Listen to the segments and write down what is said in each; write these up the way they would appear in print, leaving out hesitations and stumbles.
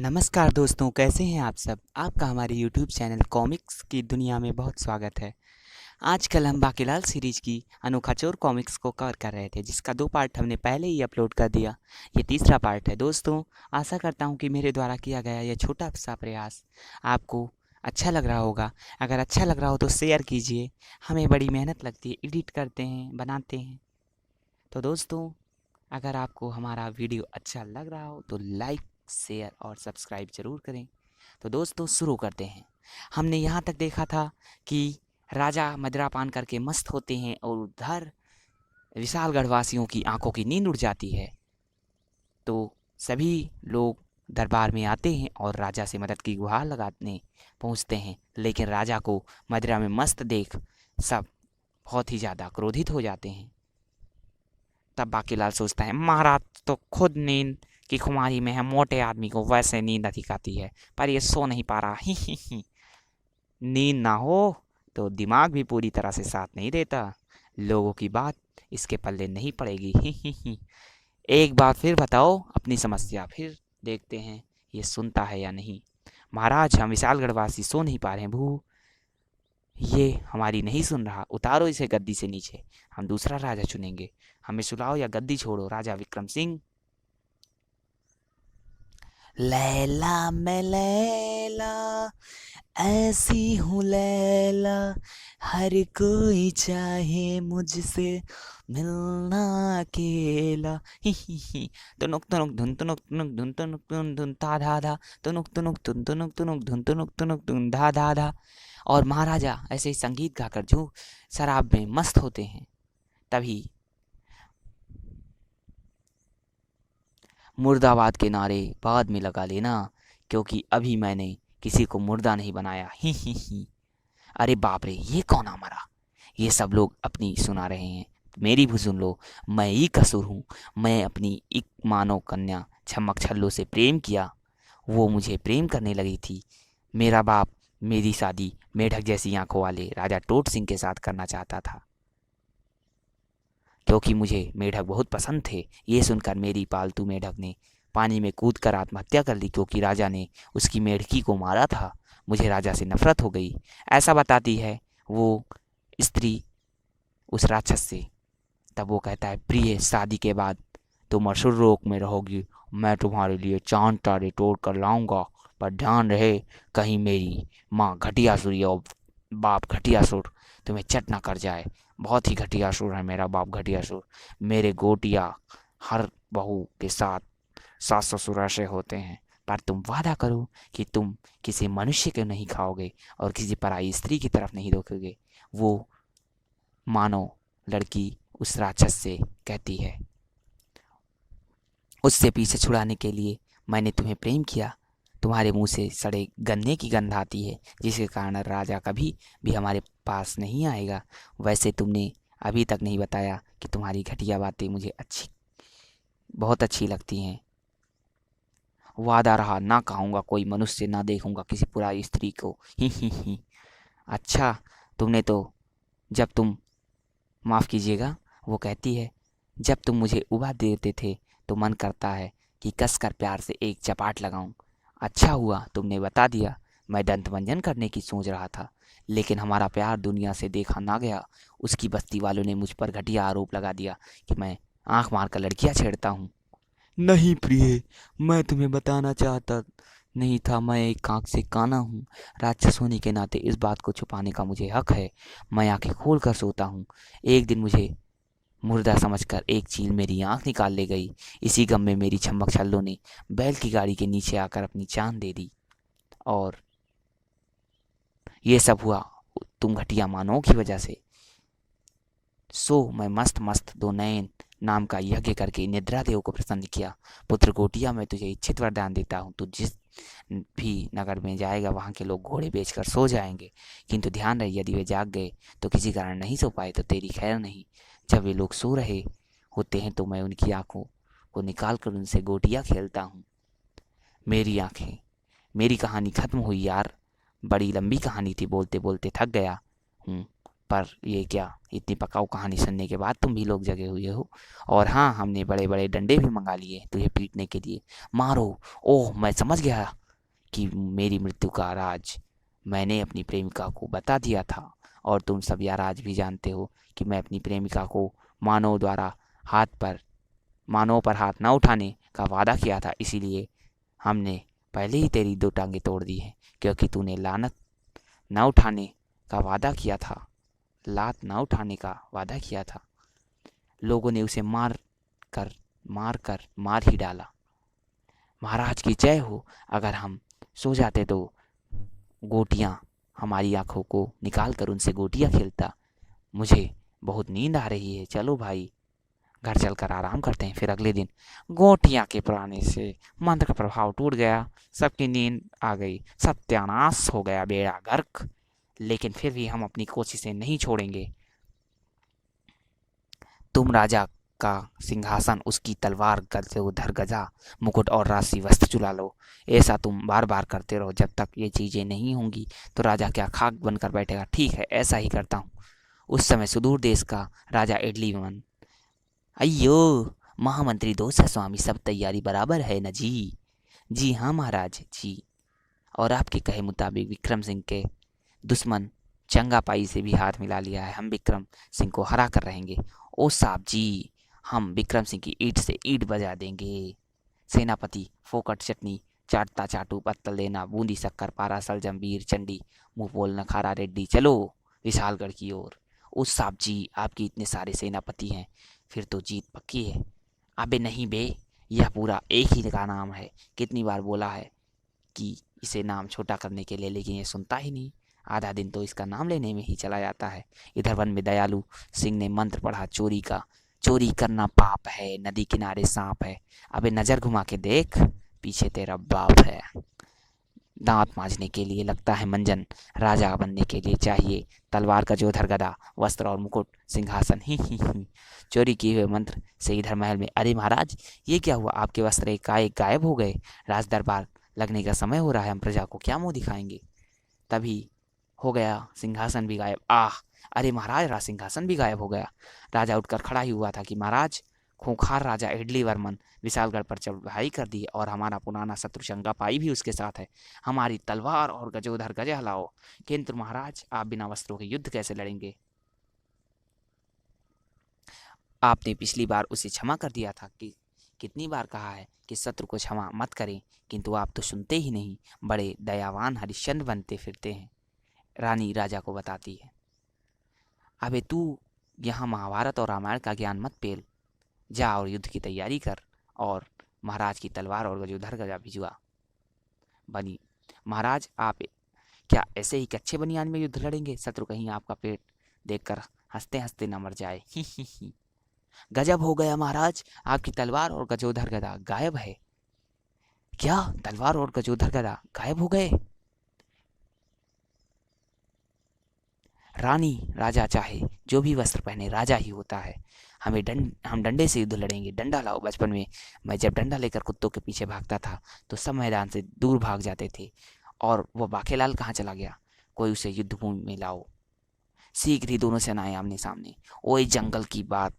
नमस्कार दोस्तों, कैसे हैं आप सब। आपका हमारे YouTube चैनल कॉमिक्स की दुनिया में बहुत स्वागत है। आजकल हम बाकीलाल सीरीज की अनोखा चोर कॉमिक्स को कवर कर रहे थे, जिसका 2 पार्ट हमने पहले ही अपलोड कर दिया। ये तीसरा पार्ट है। दोस्तों, आशा करता हूँ कि मेरे द्वारा किया गया यह छोटा सा प्रयास आपको अच्छा लग रहा होगा। अगर अच्छा लग रहा हो तो शेयर कीजिए। हमें बड़ी मेहनत लगती है, एडिट करते हैं, बनाते हैं। तो दोस्तों, अगर आपको हमारा वीडियो अच्छा लग रहा हो तो लाइक, शेयर और सब्सक्राइब ज़रूर करें। तो दोस्तों, शुरू करते हैं। हमने यहाँ तक देखा था कि राजा मदिरा पान करके मस्त होते हैं और उधर विशालगढ़ वासियों की आंखों की नींद उड़ जाती है। तो सभी लोग दरबार में आते हैं और राजा से मदद की गुहार लगाने पहुँचते हैं, लेकिन राजा को मदिरा में मस्त देख सब बहुत ही ज़्यादा क्रोधित हो जाते हैं। तब बाकीलाल सोचता है, महाराज तो खुद नींद की खुमारी में है, मोटे आदमी को वैसे नींद अधिक आती है, पर ये सो नहीं पा रहा। ही ही। नींद ना हो तो दिमाग भी पूरी तरह से साथ नहीं देता। लोगों की बात इसके पल्ले नहीं पड़ेगी। ही ही। एक बार फिर बताओ अपनी समस्या, फिर देखते हैं ये सुनता है या नहीं। महाराज, हम विशालगढ़वासी सो नहीं पा रहे हैं भू। ये हमारी नहीं सुन रहा, उतारो इसे गद्दी से नीचे। हम दूसरा राजा चुनेंगे। हमें सुलाओ या गद्दी छोड़ो। राजा विक्रम सिंह। लैला मैं लैला, ऐसी हूँ लैला, हर कोई चाहे मुझसे मिलना अकेला। ही। तुनुक तुनुक धुन तुनुक तुनुक धुन तुनुक धुन धुन धा धा धा, तुनुक तुनुक धुन तुनुक तुनुक धुन तुनुक तुनुक धुन धा धा धा। और महाराजा ऐसे ही संगीत गाकर जो शराब में मस्त होते हैं। तभी मुर्दाबाद के नारे बाद में लगा लेना, क्योंकि अभी मैंने किसी को मुर्दा नहीं बनाया। ही। अरे बाप रे, ये कौन आ मरा। ये सब लोग अपनी सुना रहे हैं, मेरी भी सुन लो। मैं ही कसूर हूँ। मैं अपनी एक मानव कन्या छमक छल्लो से प्रेम किया। वो मुझे प्रेम करने लगी थी। मेरा बाप मेरी शादी मेढक जैसी आंखों वाले राजा टोट सिंह के साथ करना चाहता था, क्योंकि मुझे मेढक बहुत पसंद थे। ये सुनकर मेरी पालतू मेढक ने पानी में कूदकर आत्महत्या कर ली, क्योंकि राजा ने उसकी मेढकी को मारा था। मुझे राजा से नफरत हो गई, ऐसा बताती है वो स्त्री उस राक्षस से। तब वो कहता है, प्रिय, शादी के बाद तुम असुर लोक में रहोगी। मैं तुम्हारे लिए चांद तारे तोड़ कर लाऊंगा, पर ध्यान रहे कहीं मेरी माँ घटियासुरी और बाप घटियासुर तुम्हें चट ना कर जाए। बहुत ही घटियासुर है मेरा बाप घटियासुर। मेरे गोटिया हर बहू के साथ सास ससुर ऐसे होते हैं। पर तुम वादा करो कि तुम किसी मनुष्य को नहीं खाओगे और किसी पराई स्त्री की तरफ नहीं देखोगे। वो मानो लड़की उस राक्षस से कहती है, उससे पीछे छुड़ाने के लिए मैंने तुम्हें प्रेम किया। तुम्हारे मुंह से सड़े गन्ने की गंध आती है, जिसके कारण राजा कभी भी हमारे पास नहीं आएगा। वैसे तुमने अभी तक नहीं बताया कि तुम्हारी घटिया बातें मुझे बहुत अच्छी लगती हैं। वादा रहा, ना कहूँगा कोई मनुष्य, ना देखूंगा किसी पुरानी स्त्री को। ही। अच्छा, तुमने तो जब तुम माफ़ कीजिएगा, वो कहती है, जब तुम मुझे उबा देते थे तो मन करता है कि कसकर प्यार से एक चपाट लगाऊं। अच्छा हुआ तुमने बता दिया। मैं दंतमंजन करने की सोच रहा था, लेकिन हमारा प्यार दुनिया से देखा ना गया। उसकी बस्ती वालों ने मुझ पर घटिया आरोप लगा दिया कि मैं आंख मारकर लड़कियां छेड़ता हूँ। नहीं प्रिय, मैं तुम्हें बताना चाहता नहीं था। मैं एक आँख से काना हूँ। राक्षस होने के नाते इस बात को छुपाने का मुझे हक है। मैं आंखें खोल कर सोता हूँ। एक दिन मुझे मुर्दा समझकर एक चील मेरी आंख निकाल ले गई। इसी गम में मेरी छम्मक छल्लों ने बैल की गाड़ी के नीचे आकर अपनी जान दे दी। और ये सब हुआ तुम घटिया मानव की वजह से। सो मैं मस्त मस्त दो नयन नाम का यज्ञ करके निद्रा देव को प्रसन्न किया। पुत्र गोटिया, मैं तुझे इच्छित वरदान देता हूँ। तू जिस भी नगर में जाएगा वहाँ के लोग घोड़े बेचकर सो जाएंगे, किंतु ध्यान रहे यदि वे जाग गए तो किसी कारण नहीं सो पाए तो तेरी खैर नहीं। जब वे लोग सो रहे होते हैं तो मैं उनकी आंखों को निकाल कर उनसे गोटियाँ खेलता हूँ। मेरी आंखें। मेरी कहानी खत्म हुई यार। बड़ी लंबी कहानी थी, बोलते बोलते थक गया हूँ। पर ये क्या, इतनी पकाऊ कहानी सुनने के बाद तुम भी लोग जगे हुए हो। और हाँ, हमने बड़े बड़े डंडे भी मंगा लिए तुझे पीटने के लिए। मारो। ओह, मैं समझ गया कि मेरी मृत्यु का राज मैंने अपनी प्रेमिका को बता दिया था। और तुम सब यह राज भी जानते हो कि मैं अपनी प्रेमिका को मानव द्वारा हाथ पर मानव पर हाथ न उठाने का वादा किया था, इसीलिए हमने पहले ही तेरी दो टांगें तोड़ दी हैं, क्योंकि तूने लानत न उठाने का वादा किया था, लात न उठाने का वादा किया था। लोगों ने उसे मार ही डाला। महाराज की जय हो। अगर हम सो जाते तो गोटियां हमारी आंखों को निकाल कर उनसे गोटियां खेलता। मुझे बहुत नींद आ रही है, चलो भाई घर चलकर आराम करते हैं। फिर अगले दिन गोटियां के पुराने से मंत्र का प्रभाव टूट गया, सबकी नींद आ गई, सत्यानाश हो गया, बेड़ा गर्क। लेकिन फिर भी हम अपनी कोशिशें नहीं छोड़ेंगे। तुम राजा का सिंहासन, उसकी तलवार, गजोधर गजा, मुकुट और राशि वस्त्र चुरा लो। ऐसा तुम बार बार करते रहो। जब तक ये चीजें नहीं होंगी तो राजा क्या खाक बनकर बैठेगा। ठीक है, ऐसा ही करता हूँ। उस समय सुदूर देश का राजा इडली मन, अयो महामंत्री दोस्त है स्वामी, सब तैयारी बराबर है न जी। जी हाँ महाराज जी। और आपके कहे मुताबिक विक्रम सिंह के दुश्मन चंगापाई से भी हाथ मिला लिया है। हम विक्रम सिंह को हरा कर रहेंगे। ओ साहब जी, हम विक्रम सिंह की ईंट से ईंट बजा देंगे। सेनापति फोकट चटनी चाटता चाटू पत्तल देना, बूंदी शक्कर पारा सलजम वीर चंडी मुंह बोल नखारा रेड्डी, चलो विशालगढ़ की ओर। उस साहब जी, आपके इतने सारे सेनापति हैं, फिर तो जीत पक्की है। अबे नहीं बे, यह पूरा एक ही का नाम है। कितनी बार बोला है कि इसे नाम छोटा करने के लिए, लेकिन ये सुनता ही नहीं। आधा दिन तो इसका नाम लेने में ही चला जाता है। इधर वन में दयालु सिंह ने मंत्र पढ़ा चोरी का। चोरी करना पाप है, नदी किनारे सांप है। अबे नजर घुमा के देख, पीछे तेरा बाप है। दांत मांजने के लिए लगता है मंजन, राजा बनने के लिए चाहिए तलवार का जोधर गदा, वस्त्र और मुकुट, सिंहासन। ही चोरी किए हुए मंत्र से इधर महल में, अरे महाराज ये क्या हुआ, आपके वस्त्र एकाएक गायब हो गए। राज दरबार लगने का समय हो रहा है, हम प्रजा को क्या मुंह दिखाएंगे। तभी हो गया सिंहासन भी गायब। आह, अरे महाराज, सिंहासन भी गायब हो गया। राजा उठकर खड़ा ही हुआ था कि महाराज, खूंखार राजा इडली वर्मन विशालगढ़ पर चढ़ाई कर दी और हमारा पुराना शत्रु चंगापाई भी उसके साथ है। हमारी तलवार और गजोधर गजा लाओ। किंतु महाराज, आप बिना वस्त्रों के युद्ध कैसे लड़ेंगे। आपने पिछली बार उसे क्षमा कर दिया था कि कितनी बार कहा है कि शत्रु को क्षमा मत करें, किंतु आप तो सुनते ही नहीं, बड़े दयावान हरिश्चंद्र बनते फिरते हैं। रानी राजा को बताती है, अबे तू यहाँ महाभारत और रामायण का ज्ञान मत पेल, जा और युद्ध की तैयारी कर और महाराज की तलवार और गजोधर गजा भिजवा। बनी, महाराज आप क्या ऐसे ही कच्चे बनियान में युद्ध लड़ेंगे, शत्रु कहीं आपका पेट देखकर हंसते हंसते न मर जाए। ही। गजब हो गया महाराज, आपकी तलवार और गजोधर गदा गायब है। क्या, तलवार और गजोधर गदा गायब हो गए। रानी राजा चाहे जो भी वस्त्र पहने, राजा ही होता है। हम डंडे से युद्ध लड़ेंगे। डंडा लाओ। बचपन में मैं जब डंडा लेकर कुत्तों के पीछे भागता था तो सब मैदान से दूर भाग जाते थे। और वो बाखेलाल कहाँ चला गया, कोई उसे युद्ध भूमि में लाओ। शीघ्र ही दोनों सेनाएं आमने सामने। ओए जंगल की बात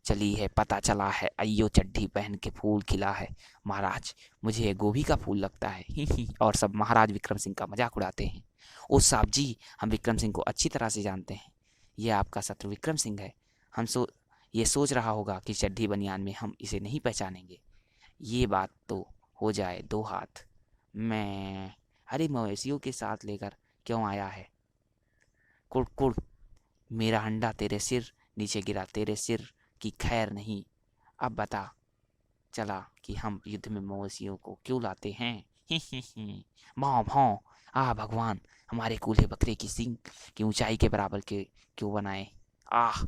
चली है, पता चला है, अयो चड्ढी पहन के फूल खिला है। महाराज, मुझे ये गोभी का फूल लगता है। ही और सब महाराज विक्रम सिंह का मजाक उड़ाते हैं। ओ साहब जी, हम विक्रम सिंह को अच्छी तरह से जानते हैं। यह आपका शत्रु विक्रम सिंह है। हम ये सोच रहा होगा कि चड्ढी बनियान में हम इसे नहीं पहचानेंगे। ये बात तो हो जाए दो हाथ। मैं हरी मवेशियों के साथ लेकर क्यों आया है। कुड़ कुड़, मेरा अंडा तेरे सिर नीचे गिरा, तेरे सिर की खैर नहीं। अब बता चला कि हम युद्ध में मवेशियों को क्यों लाते हैं। ही भाव भाव, आह भगवान, हमारे कूल्हे बकरे की सींग की ऊंचाई के बराबर के क्यों बनाए। आह,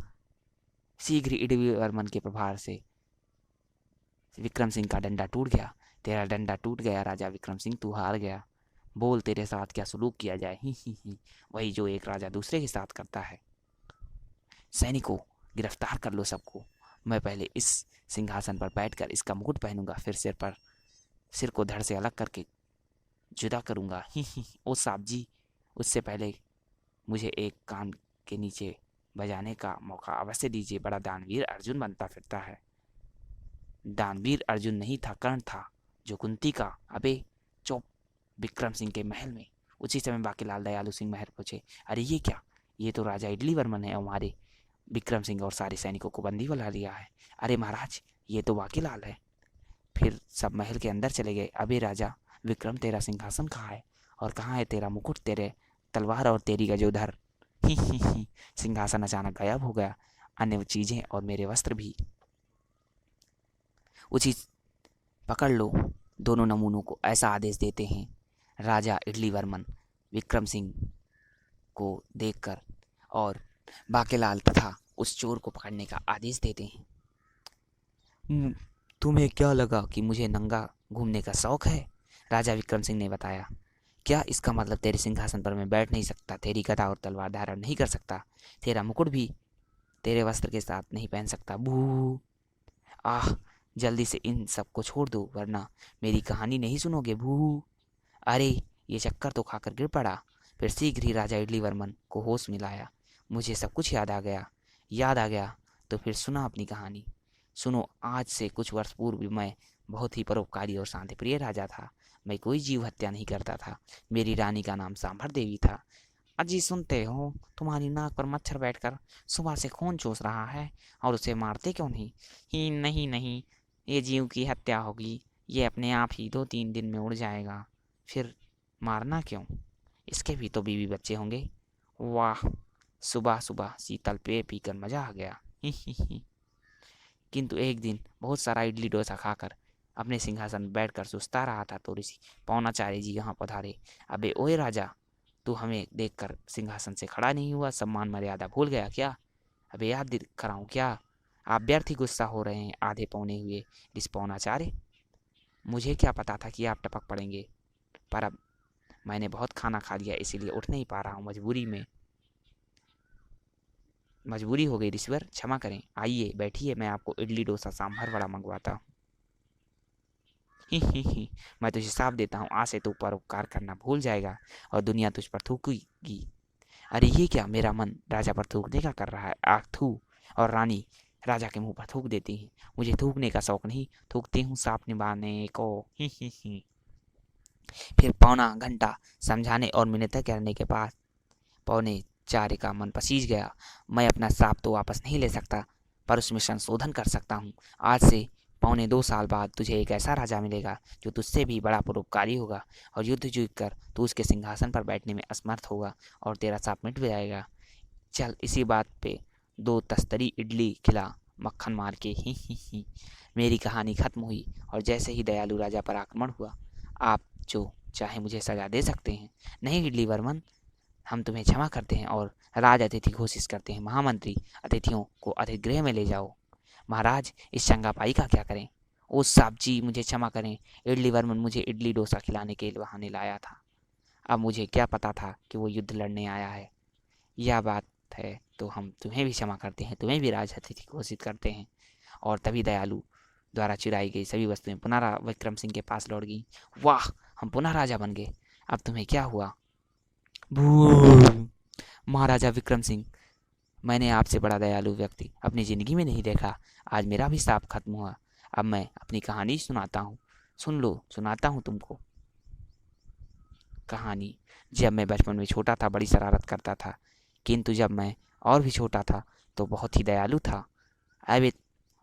शीघ्र ही इडवी वर्मन के प्रभार से विक्रम सिंह का डंडा टूट गया। तेरा डंडा टूट गया राजा विक्रम सिंह, तू हार गया। बोल तेरे साथ क्या सलूक किया जाए। ही वही जो एक राजा दूसरे के साथ करता है। सैनिकों, गिरफ्तार कर लो सबको। मैं पहले इस सिंहासन पर बैठकर इसका मुकुट पहनूंगा, फिर सिर को धड़ से अलग करके जुदा करूंगा। ही ओ साहब जी, उससे पहले मुझे एक कान के नीचे बजाने का मौका अवश्य दीजिए। बड़ा दानवीर अर्जुन बनता फिरता है। दानवीर अर्जुन नहीं था, कर्ण था जो कुंती का। अबे चुप। विक्रम सिंह के महल में उसी समय बाकीलाल दयालु सिंह महल पहुंचे। अरे ये क्या, ये तो राजा इडली वर्मन है, हमारे विक्रम सिंह और सारे सैनिकों को बंदी बना लिया है। अरे महाराज, ये तो बाकीलाल है। फिर सब महल के अंदर चले गए। अबे राजा विक्रम, तेरा सिंहासन कहाँ है, और कहाँ है तेरा मुकुट, तेरे तलवार और तेरी गजोधर। ही ही ही। सिंहासन अचानक गायब हो गया, अन्य चीजें और मेरे वस्त्र भी। उसी पकड़ लो। दोनों नमूनों को ऐसा आदेश देते हैं राजा इडली वर्मन विक्रम सिंह को देखकर, और बाकेलाल तथा उस चोर को पकड़ने का आदेश देते हैं। तुम्हें क्या लगा कि मुझे नंगा घूमने का शौक है? राजा विक्रम सिंह ने बताया। क्या इसका मतलब तेरे सिंहासन पर मैं बैठ नहीं सकता, तेरी गदा और तलवार धारण नहीं कर सकता, तेरा मुकुट भी तेरे वस्त्र के साथ नहीं पहन सकता? बू। आह, जल्दी से इन सब को छोड़ दो, वरना मेरी कहानी नहीं सुनोगे। भू। अरे, ये चक्कर तो खाकर गिर पड़ा। फिर शीघ्र ही राजा इडली वर्मन को होश मिलाया। मुझे सब कुछ याद आ गया। याद आ गया तो फिर सुना अपनी कहानी। सुनो, आज से कुछ वर्ष पूर्व मैं बहुत ही परोपकारी और शांतिप्रिय राजा था। मैं कोई जीव हत्या नहीं करता था। मेरी रानी का नाम सांभर देवी था। अजी सुनते हो, तुम्हारी नाक पर मच्छर बैठकर सुबह से खून चूस रहा है, और उसे मारते क्यों नहीं? ही नहीं नहीं, ये जीव की हत्या होगी, ये अपने आप ही 2-3 दिन में उड़ जाएगा। फिर मारना क्यों? इसके भी तो बीवी बच्चे होंगे। वाह, सुबह सुबह शीतल पेय पीकर मजा आ गया। ही ही ही। किंतु एक दिन बहुत सारा इडली डोसा खाकर अपने सिंहासन में बैठकर सुस्ता रहा था तो ऋषि पौनाचार्य जी यहाँ पधारे। अबे ओए राजा, तू हमें देखकर सिंहासन से खड़ा नहीं हुआ, सम्मान मर्यादा भूल गया क्या? अबे याद दिख कराऊं क्या? आप व्यर्थ ही गुस्सा हो रहे हैं आधे पौने हुए ऋषि पौनाचार्य। मुझे क्या पता था कि आप टपक पड़ेंगे, पर अब मैंने बहुत खाना खा लिया, इसीलिए उठ नहीं पा रहा हूँ। मजबूरी हो गई ऋषिवर, क्षमा करें। आइए बैठिए, मैं आपको इडली डोसा सांभर वड़ा मंगवाता हूँ। ही ही ही। मैं तुझे साफ देता हूँ, आज से तू परोपकार करना भूल जाएगा और दुनिया तुझ पर थूकेगी। अरे ये क्या, मेरा मन राजा पर थूकने का कर रहा है। आख थू। और रानी राजा के मुंह पर थूक देती है। मुझे थूकने का शौक नहीं, थूकती हूँ सांप निभाने को। ही ही ही। फिर पौना घंटा समझाने और मिन्नतें करने के बाद पौने चारे का मन पसीज गया। मैं अपना श्राप तो वापस नहीं ले सकता, पर उसमें संशोधन कर सकता हूँ। आज से 1.25 साल बाद तुझे एक ऐसा राजा मिलेगा जो तुझसे भी बड़ा परोपकारी होगा, और युद्ध जीत कर तू उसके सिंहासन पर बैठने में असमर्थ होगा और तेरा श्राप मिट जाएगा। चल, इसी बात पे 2 तस्तरी इडली खिला मक्खन मार के। ही। मेरी कहानी खत्म हुई, और जैसे ही दयालु राजा पर आक्रमण हुआ, आप जो चाहे मुझे सजा दे सकते हैं। नहीं इडली वर्मन, हम तुम्हें क्षमा करते हैं और राज अतिथि घोषित करते हैं। महामंत्री, अतिथियों को अतिथि गृह में ले जाओ। महाराज, इस चंगापाई का क्या करें? ओ साहब जी, मुझे क्षमा करें। इडली वर्मन मुझे इडली डोसा खिलाने के बहाने लाया था। अब मुझे क्या पता था कि वो युद्ध लड़ने आया है। यह बात है तो हम तुम्हें भी क्षमा करते हैं, तुम्हें भी राज अतिथि घोषित करते हैं। और तभी दयालु द्वारा चुराई गई सभी वस्तुएं पुनः विक्रम सिंह के पास लौट गई। वाह, हम पुनः राजा बन गए। अब तुम्हें क्या हुआ? भू। महाराजा विक्रम सिंह, मैंने आपसे बड़ा दयालु व्यक्ति अपनी ज़िंदगी में नहीं देखा। आज मेरा भी श्राप खत्म हुआ। अब मैं अपनी कहानी सुनाता हूँ। सुन लो, सुनाता हूँ तुमको कहानी। जब मैं बचपन में छोटा था, बड़ी शरारत करता था, किंतु जब मैं और भी छोटा था तो बहुत ही दयालु था। अबे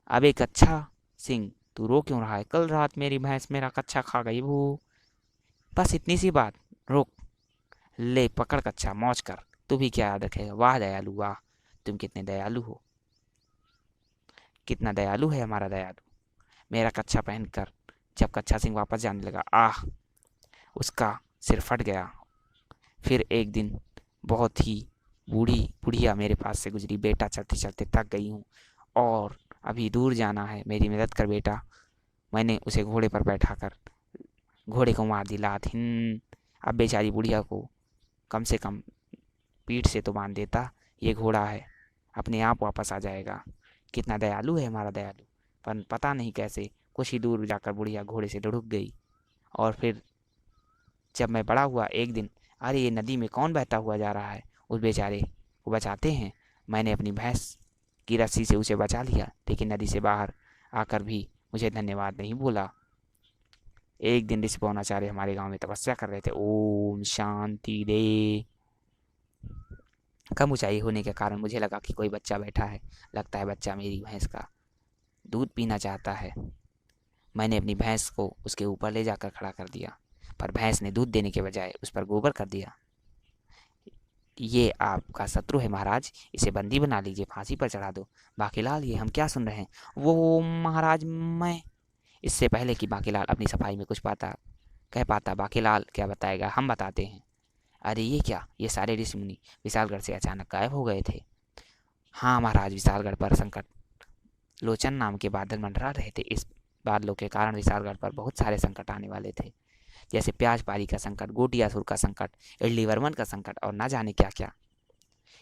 अबे कच्छा सिंह, तू रो क्यों रहा है? कल रात मेरी भैंस मेरा कच्छा खा गई। वो बस इतनी सी बात, रोक। ले पकड़ कच्छा, मौज कर। तू भी क्या याद रखेगा? वाह दयालु वाह, तुम कितने दयालु हो। कितना दयालु है हमारा दयालु। मेरा कच्छा पहनकर जब कच्छा सिंह वापस जाने लगा, आह, उसका सिर फट गया। फिर एक दिन बहुत ही बूढ़ी बुढ़िया मेरे पास से गुजरी। बेटा, चलते चलते थक गई हूँ और अभी दूर जाना है, मेरी मदद कर बेटा। मैंने उसे घोड़े पर बैठा कर घोड़े को मार दी लात। अब बेचारी बुढ़िया को कम से कम पीठ से तो बांध देता, ये घोड़ा है, अपने आप वापस आ जाएगा। कितना दयालु है हमारा दयालु। पर पता नहीं कैसे कुछ ही दूर जाकर बुढ़िया घोड़े से लुढ़क गई। और फिर जब मैं बड़ा हुआ एक दिन, अरे ये नदी में कौन बहता हुआ जा रहा है, उस बेचारे को बचाते हैं। मैंने अपनी भैंस की रस्सी से उसे बचा लिया, लेकिन नदी से बाहर आकर भी मुझे धन्यवाद नहीं बोला। एक दिन ऋषि पौनाचार्य हमारे गांव में तपस्या कर रहे थे। ओम शांति दे। कम ऊंचाई होने के कारण मुझे लगा कि कोई बच्चा बैठा है। लगता है बच्चा मेरी भैंस का दूध पीना चाहता है। मैंने अपनी भैंस को उसके ऊपर ले जाकर खड़ा कर दिया, पर भैंस ने दूध देने के बजाय उस पर गोबर कर दिया। ये आपका शत्रु है महाराज, इसे बंदी बना लीजिए, फांसी पर चढ़ा दो। बाकीलाल, ये हम क्या सुन रहे हैं? वो महाराज, मैं। इससे पहले कि बाकीलाल अपनी सफाई में कुछ कह पाता, बाकीलाल क्या बताएगा, हम बताते हैं। अरे ये क्या, ये सारे ऋषि मुनि विशालगढ़ से अचानक गायब हो गए थे। हाँ महाराज, विशालगढ़ पर संकट लोचन नाम के बादल मंडरा रहे थे। इस बादलों के कारण विशालगढ़ पर बहुत सारे संकट आने वाले थे, जैसे प्याज पारी का संकट, गोटियासुर का संकट, इडली वर्मन का संकट और ना जाने क्या क्या।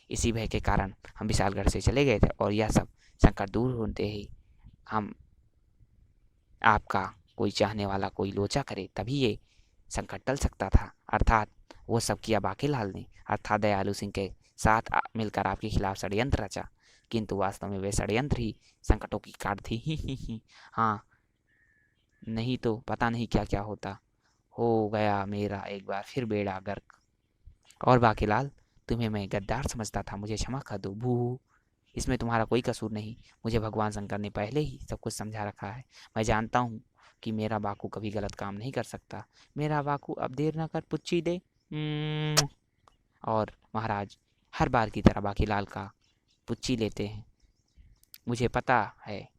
इसी भय के कारण हम विशालगढ़ से चले गए थे, और यह सब संकट दूर होते ही हम आपका कोई चाहने वाला कोई लोचा करे, तभी ये संकट टल सकता था। अर्थात वो सब किया बाकीलाल ने, अर्थात दयालु सिंह के साथ मिलकर आपके खिलाफ षड्यंत्र रचा, किंतु वास्तव में वे षड्यंत्र ही संकटों की काट थी। ही। हाँ, नहीं तो पता नहीं क्या क्या होता। हो गया मेरा एक बार फिर बेड़ा गर्क। और बाकीलाल, तुम्हें मैं गद्दार समझता था, मुझे क्षमा कर दो। बू, इसमें तुम्हारा कोई कसूर नहीं। मुझे भगवान शंकर ने पहले ही सब कुछ समझा रखा है। मैं जानता हूँ कि मेरा बाकू कभी गलत काम नहीं कर सकता। मेरा बाकू अब देर न कर पुच्छी दे। और महाराज हर बार की तरह बाकीलाल का पुच्छी लेते हैं। मुझे पता है